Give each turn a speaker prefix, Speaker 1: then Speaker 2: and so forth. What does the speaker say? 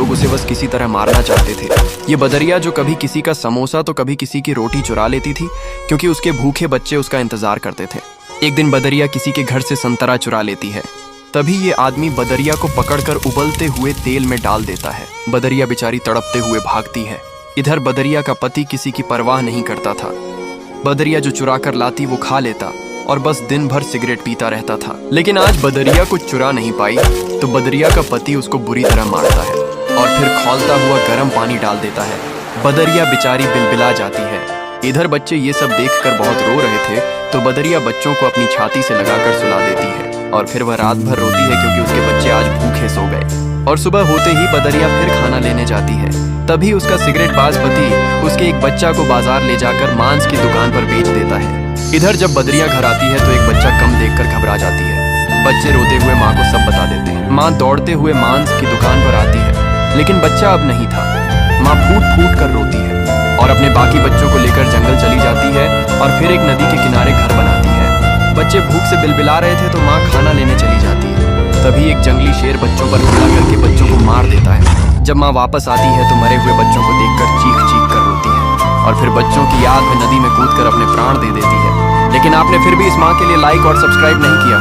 Speaker 1: लोग उसे बस किसी तरह मारना चाहते थे। ये बदरिया जो कभी किसी का समोसा तो कभी किसी की रोटी चुरा लेती थी, क्योंकि उसके भूखे बच्चे उसका इंतजार करते थे। एक दिन बदरिया किसी के घर से संतरा चुरा लेती है। तभी ये आदमी बदरिया को पकड़कर उबलते हुए तेल में डाल देता है। बदरिया बेचारी तड़पते हुए भागती है। इधर बदरिया का पति किसी की परवाह नहीं करता था। बदरिया जो चुरा कर लाती वो खा लेता और बस दिन भर सिगरेट पीता रहता था। लेकिन आज बदरिया कुछ चुरा नहीं पाई तो बदरिया का पति उसको बुरी तरह मारता है और फिर खौलता हुआ गर्म पानी डाल देता है। बदरिया बेचारी बिलबिला जाती है। इधर बच्चे ये सब देखकर बहुत रो रहे थे तो बदरिया बच्चों को अपनी छाती से लगाकर सुला देती है और फिर वह रात भर रोती है क्योंकि उसके बच्चे आज भूखे सो गए। और सुबह होते ही बदरिया फिर खाना लेने जाती है। तभी उसका सिगरेटबाज पति उसके एक बच्चा को बाजार ले जाकर मांस की दुकान पर बेच देता है। इधर जब बदरिया घर आती है तो एक बच्चा कम देखकर घबरा जाती है। बच्चे रोते हुए माँ को सब बता देते हैं। माँ दौड़ते हुए मांस की दुकान पर आती है, लेकिन बच्चा अब नहीं था। माँ फूट फूट कर रोती है और अपने बाकी बच्चों को लेकर जंगल चली जाती है और फिर एक नदी के किनारे घर बनाती है। बच्चे भूख से बिलबिला रहे थे तो माँ खाना लेने चली जाती है। तभी एक जंगली शेर बच्चों पर हमला करके बच्चों को मार देता है। जब माँ वापस आती है तो मरे हुए बच्चों को देखकर चीख चीख कर रोती है और फिर बच्चों की याद में नदी में कूदकर अपने प्राण दे देती है। लेकिन आपने फिर भी इस माँ के लिए लाइक और सब्सक्राइब नहीं किया।